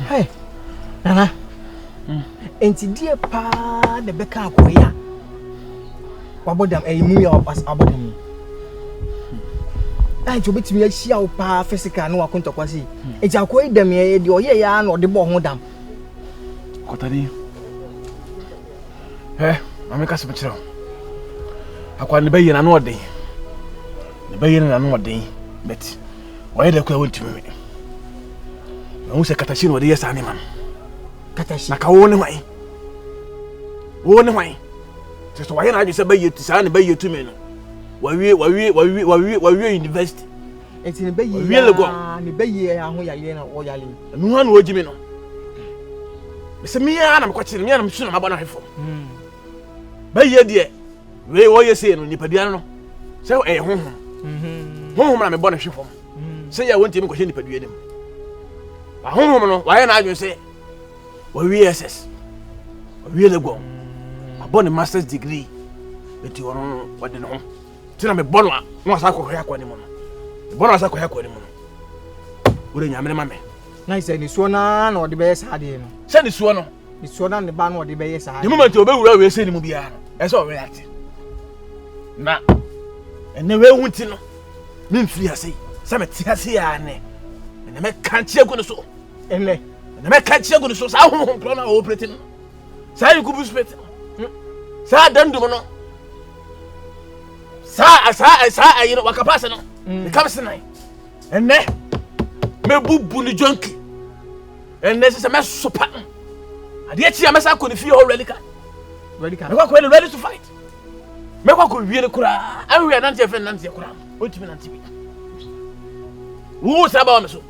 Hey. Nana. Enti die pa de beka akoya. Wabodam eyimu ya opas abodam. Ai to betimi ahia wo pa physical na wakontokwasi. Enti akoyi dam ye de oye ya na ode bo ho dam. Kotani. Ameka se bekira. Akwa ne bayi na no ode. Ne bayi na no ode. Bet. Oye de kwa wontimi me. Wo se katashi no ode yesa ne man. Katashi. Na ka wo ne hwan. Wo ne hwan. So why na say bayi to say na bayi to me no. Wawie university. Enti ne bayi. Ne bayi ya ho yale na wo yale. Me ho na wogimi no. Mese me ya na me kwakire me ya na me suna mabana hefo. Bayi de we wo yese no nipadua no. Say honhom. Honhom na me bona hwefo. Say ya wonti me kwahye nipadua dem. Ba honhom no why na adwo say wawie SS. Wawie lego. Abone master's degree. Beti wono wade no. Tina me bono a no asa akohya kwa ni mo no. Me bono asa akohya kwa ni mo no. Ure nyamere ma me. Na say ni so na ode be yes ade no. Say ni so no. Ni so na ne ba no ode be yes ade. The moment obe wura we say ni mu bia no. E so react. Na ene we hunti no. Me mfiri ase. Sa me ti ase ya ne. Ene me kanche gu no so. Ene me kanche gu no so sa honhom pro na operate no. Sa you kubu spet. Sa dandu no. Sa you know wakapasa no. The comes tonight. Ene me bubu ni junkie. Ene se me sopa. Ade echi ya mesa ko ni fie already ka. Ready ka. Me kwa ready to fight. Me kwa ko wie ne kura. Awi anante friend nante kura. Otimi nante bi. Wo saba me so.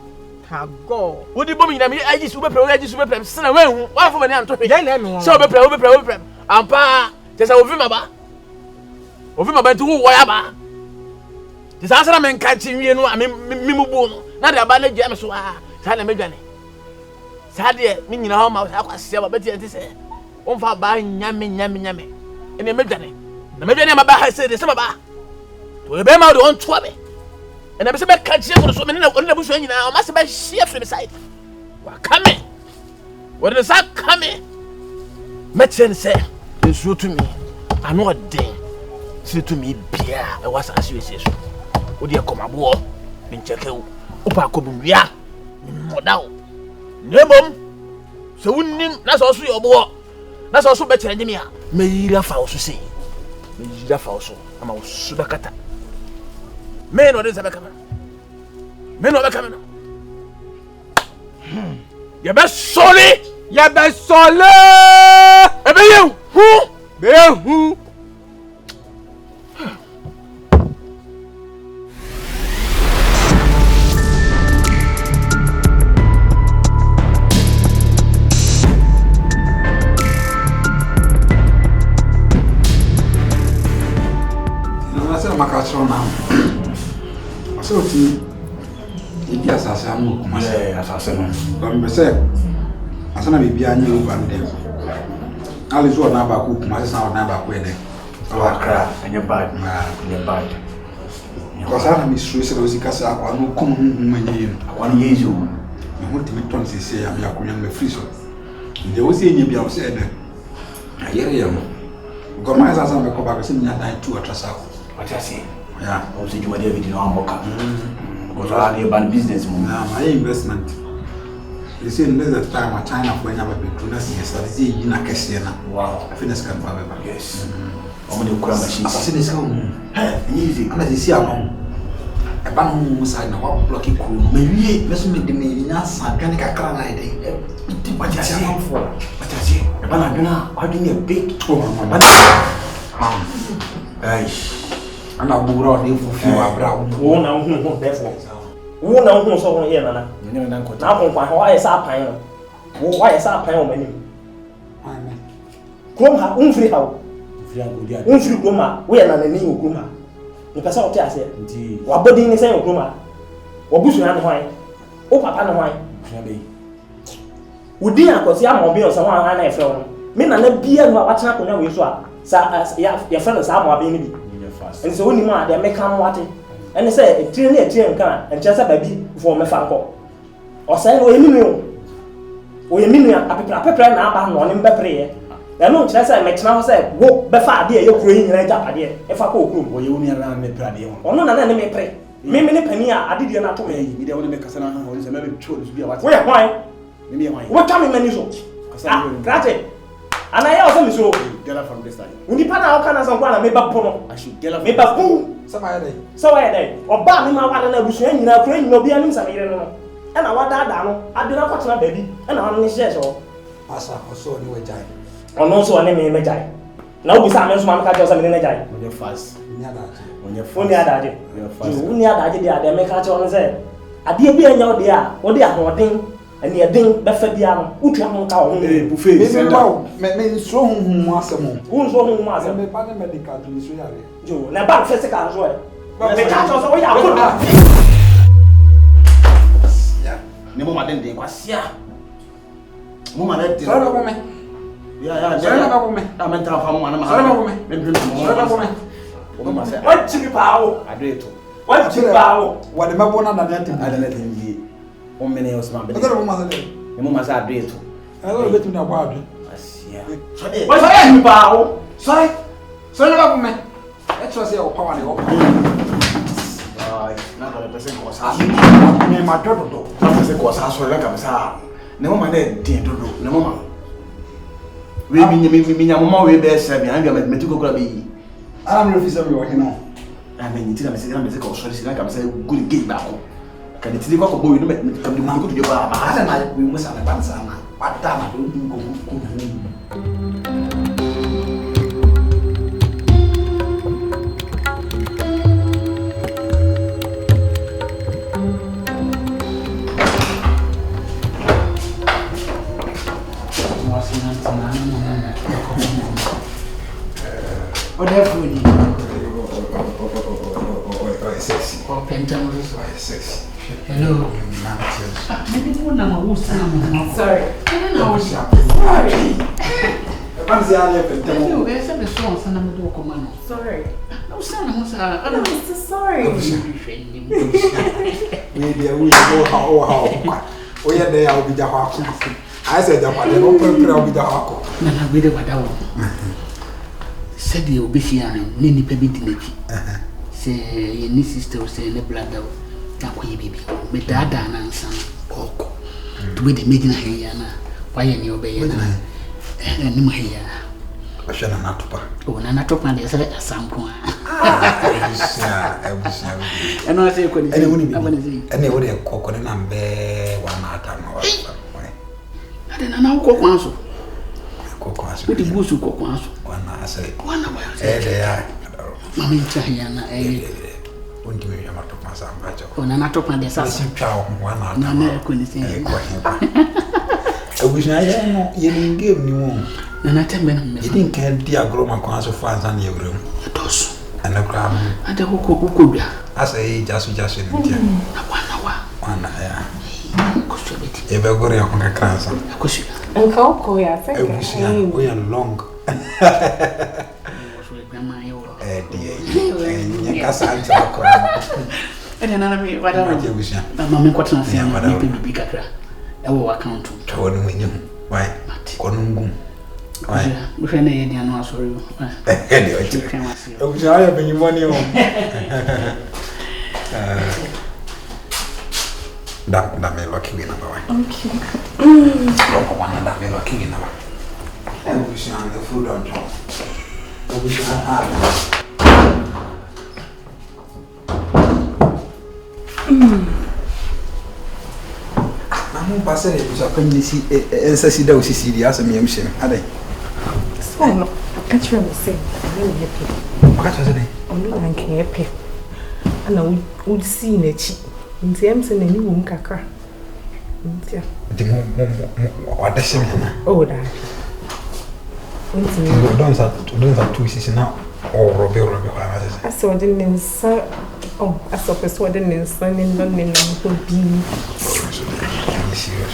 Ha go. Wo di bomi na me aji su be pre sena we hu. Wa fo me ne anto hwe. Dai na me. So be pre. Ampa tesa wo vi maba. Ovi maba nti wo ya ba. Tesa asara me nka chi wie no mimubu no. Na de aba na gya me so sa na medwane. Sa de me nyina ho ma akwase ba beti enti se. Wo fa ba nyame. Ene medwane. Na medwane ma ba ha se de se ba. To be ma de on to be. Ene be se be ka chi ko so me na bu so nyina o ma se be share from side. Wa kame. Wo de sa kame. Me chen se nsuo to me. Ano de. Si to me bia e was as you say so. Wo de komabo me ncheke wo. Opa akobumwia. Modawo. Nemom. So wunnim na so so yobo. Na so so be chere nyim ya. Me yira fa wo so sei. Me yira fa wo so. Ama wo so be kata. Me no de se be kama. Me no be kama no. Ya be sole. Ebe you. Who? Makasro na. Aso ti ibi asase anu kuma se asase no. Ba me se asana bibi anyi o ba ndem. Ali zo na ba ku kuma se sa na ba ku ede. Akra anya bad. Anya bad. Ko sa na mi suru se rozi ka sa anu kum manyi no. Akwani yezu. Me ho ti mi ton se ya me akonya me free so. Nde wo se enye bia wo se ede. Ayere ya mo. Goma esa sa me ko ba ko se nya dan tu atrasa ko. What I say? Yeah. I was doing David no amboka. Because I had a business mo. Na my investment. You see, in the time I China for any other business, yes, I see you na kesi na. Wow. I finish can buy. Yes. I'm going to cram machine. I see this home. Easy. And as you see, I'm a ban side now. What blocky cool? Maybe let's make the name. Yes, I'm going to get a night. What I see for? What I see? A banana. I do a big. And I bought out for few brown. Who now who therefore? Who now who saw here, Nana? Now, why is our pine? Why is our pine many? Kuma, unfree how? Unfree Kuma, we are not a new Kuma. You can say, I said, what body in the same Kuma? What bush and wine? Oh, papa, and wine. Would dear, because you are more or someone I fell. Men are not beer, what's happening with you. Your friends are more being. And so, only more, they may come water. ɛne sɛ etire ne etire nka nkyɛ sɛ baabi fo me fa nkɔ ɔsɛn o yemi nua apepra na aba no ne mbɛpere ɛno nkyerɛ sɛ mɛkyena ho sɛ wo bɛfa ade ɛyɛ kuro yi nyina japadeɛ ɛfa kɔ okuro o ye woni ara na me pra de ho ɔno na ne me pre me ne pani a ade die na to me mi de woni me kasa na ha woni sɛ me be tro so bi a wat wo yɛ hwan me me hwan wo twa me mani so kasa krate ana yɛ ɔsɛ me so get up from this time unipa na ɔka na sɛ nkwa na me ba po no I should get up me ba po sɛ ba yɛ sɛ wa yɛ dɛ ɔba me ma wada na abusua nyina kuro nyina obi anim sa me yere no ɛna wada no ade na kwatena baabi ɛna ɔno ne hyɛ so asa ɔsɔ ni wagyae ɔno nso ɔne me megyae na wo bisa me nso ma meka kyerɛ sɛ me ne negyae onye fast ni adaje onye fast woni adagye fast woni adagye de ade meka kyerɛ no sɛ adeɛ bi anya wo de a wo de ahoɔden ani ɛden bɛfa bia no wotua ho ka wo ho buffet me nso honhom asɛm wo nso ho ho asɛm me ba ne medical to nso yare jo na ba physical nso me ka kyerɛ sɛ wo yɛ akɔda ne mo ma den kwasia mo ma den Sorry ba me. ya Sorry ba me. da men tra fa mo ma na ma Sorry ba me. Sorry ba me. Wo ma se. what chibi pa wo Adeto. what chibi pa wo Wade mabo na dan ante ada na tinji. O mene o sma be. Sorry ba ma se. Ne mo ma se adeto. Hello betu na kwa adu. Kwasia. what chibi pa wo Sorry. Sorry ba me. E tro se o power ne o. Ai, na da pese ko sa. Me ma dodo. Na pese ko sa so le ka sa. Ne mo ma de din dodo. Ne mo ma. We mi nya mo ma we be se bi an ga me tuko kura bi. Ara me refuse me o hino. Na me nyiti na me se na me se ko so se na ka me se good game ba ko. Ka ni tili ko boy no me ka me ko to ba ba. Ara na we mo sa na ban sa na. Wata na do din ko. What have you? Sexy. Oh, Pentam. Sexy. Hello. Maybe one of my sorry. Sorry. Fancy I left Tell you, there's a song, son of a command. Sorry. No, son, I'm so sorry. Maybe I will go how. Oh, yeah, they are with the hawk. I said, I don't know with the hawk. No, I really what I want. Said the obesity, Nini Pebinti. Say, your sister was saying the blood out. Now, baby, with that and son, or to be the maiden here. Why in your bay and my hair? I shall not top. Oh, and I took my desert at some point. And I say, anybody a coconut and bear 1 hour. I didn't know cook once. Cocoas With the goose who cook once. 1 hour. Say, 1 hour. they are. Mamma Chayana, Won't you ever talk my son? oh, and I took my desert. Chow 1 hour. No, no, couldn't say. I wish I had you didn't give me one. And I tell me, You didn't care, dear Groma Council fans on your room. those. And the crowd, And the who could be. I say, just in the 1 hour. 1 hour. Could Ever go on a cancer. And Coco, I I wish we are long. Grandma, Dear, you can't answer. and another me, what I wish you. Mamma Cotton, baby Catra. I will account to Told me, why? Conungum. Why? With any Indian was for you. Anyway, I wish I have any money on. That may lucky in number one. Okay. One that may lucky in number. I wish I had the food on top. I wish I had. I'm passing it to a penny da o sisi asa me amhye adai So no, catch me say, I'm really happy. maka to say Onu na nke happy. Ana would see na chi. Nti em se na ni wo kakra. Nti. de mo wada se me na Oh da. Nti don't sa two sisi na o robe kwa ma se aso de nsa oh aso peso de nsa ni no ni na ko bi. serious.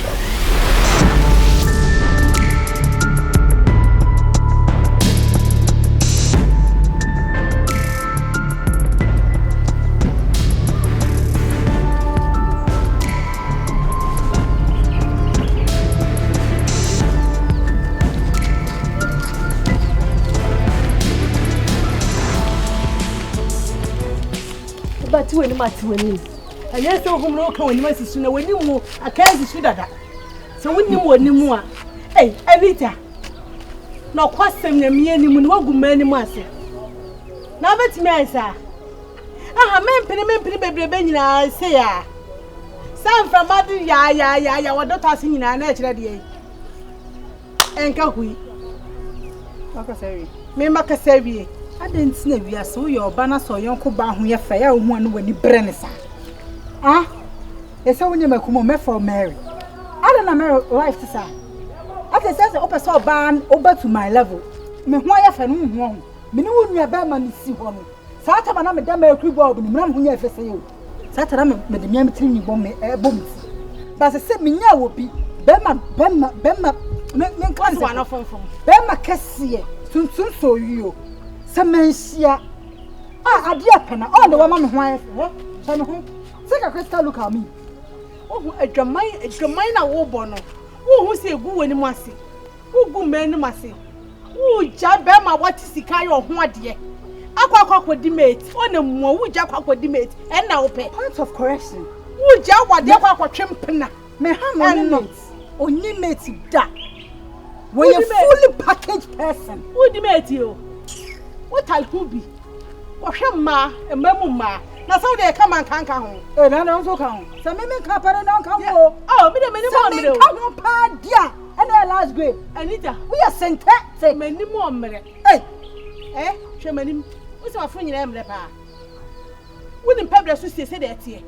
ati wani mati wani anya se ohum no ka wani masisu na wani mu akanzi su dada se wani mu wani mu a Anita no kwasem na miye ni mu no waguma ni mu ase na betimi ansa aha mempene bebrebe nyina se ya san from madu ya wadota ase nyina na ekire de enka hui makasawi me makasawi adanti na wiase wo yo ba na so yonko ba ho ye fa ya wo hu anu wani brene sa esa wonye makumo me for Mary ada na Mary life to sa ate say o person ban over to my level me ho ya fa no hu me ne wo nua ba ma ni si ho no sa ta na me da ma ekru bo ni me na ho nya fe se yo sa ta na me de miam tiri ni bom me bom ti ba se me nya wo bi be ma me class wa no fom be ma kese tuntun so yo se mensia ade apena all the woman ho ya fe se me ho se ka crystal look at me oh adwaman na wo bo no wo hu se egu wani mu ase wo gu mani mu ase wo ja be ma wati sika yo ho ade akwa di mate ona mu wo ja akwa di mate e na wo pe point of correction wo ja wade akwa twempena me ha no mate only mate da we a fully packaged person wo di mate yo what I could be wo hwe ma emamu ma na so dey come and kanka ho na na so kan so me ka pare na kan ho me de meni mo mere o ho pa dia and last grade Anita we are synthetic meni mo mere hwe meni wo se afro nyina mere pa wo ni pebra so sie se de tie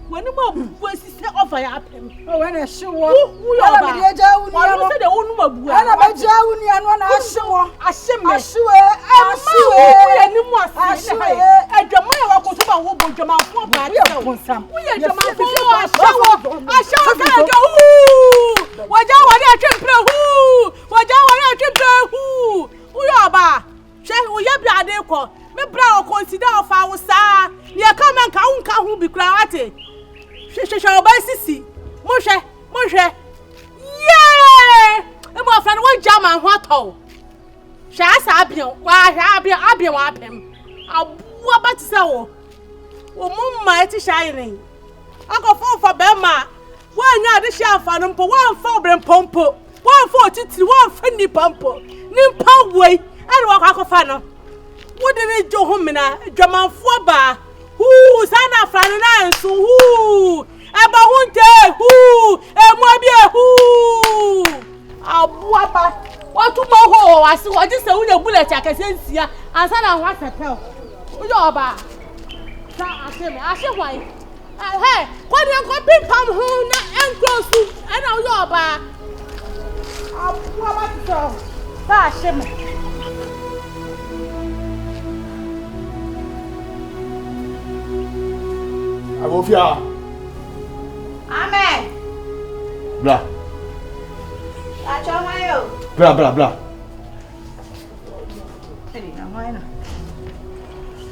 woni mo bu asise offer ya apem we na hyewo ala me de ja wu ni ano se de wonu mabu ala me ja wu ni ano na hyewo ahyewe ya ni mo ase adwama ya wakoto ba wo bo dwama fo ba de wo ya dwama fo ahyewo ka de waja wari atwempre waja wari atwempre wo ya ba hwe wo ya bia de ko me bra o consider of our sa ye come and ka hu bi kra ate hwe oba sisi mo hwe yeah e mo afra no wo jama ho ato hwe asa abion wa apem abu abatise wo mumma eti shine akofo for be ma wanya de hye afa no mpo wan fa obre pompo wan fa otitiri wan fa ni pompo ni mpa wei ene wa kwakofa no wo de ne jo ho mina dwamanfo ba sana afrani na ensu eba hunte emwabie abuaba watu moho wasi waji se unye bullet akese nsia ansa na ho asetel uyo oba sa aseme ahwai kwani enko pimpam ho na enkrosu ena uyo oba abuaba to sa aseme Agofia. Amen. Bla. Achomayo. Bla.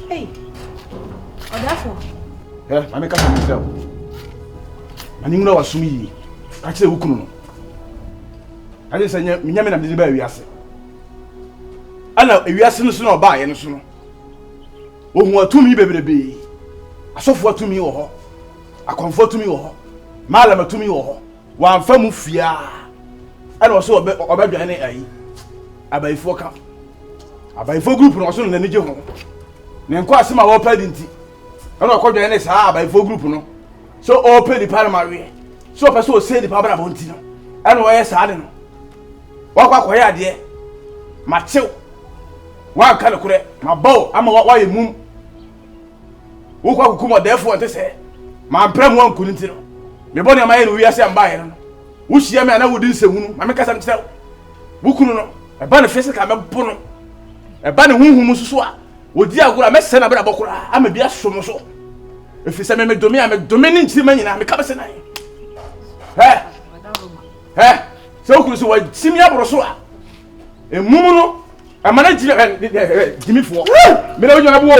Hey. Odafo. Mami ka sami sel. Mani ngura wasumi yi. Ka kire wukunu no. Ade sanya minyame na mede ba wiase. Ana wiase no so na oba ye no so no. Ohun atumi bebrebe. Asofo atumi wo ho. Akonfo atumi wo ho. Malam atumi wo ho. Wa amfa mu fia. Ana so obedwan ne ayi. Abaifo ka. Abaifo group no so no nani je ho. Ne nko asema wo padi nti. Ana okodwan ne saa abaifo group no. So open the primary. So person say the power about nti no. Ana wo ye saa de no. Wa kwa koye ade. Ma chew. Wa ka ne kure. Ma bawo ama wa ye mum. Wo kwa kukumo defo ante se. Ma mpram wan kunu nti no. Me boni ama ye no wiase amba ye no. Wo hia me ana wo di nsehunu. Ma me kasa nti wo kunu no. E ba ne physical me bo no. E ba ne hunhum susu a. Wo di agura me se na bra bokura. Ama bia somo so. Efisa me domi ni nti manyina me ka bese nan. Se okuru so wa simi aboro so a. Emumu no amana jimi fo. Me na wo jona bo wo.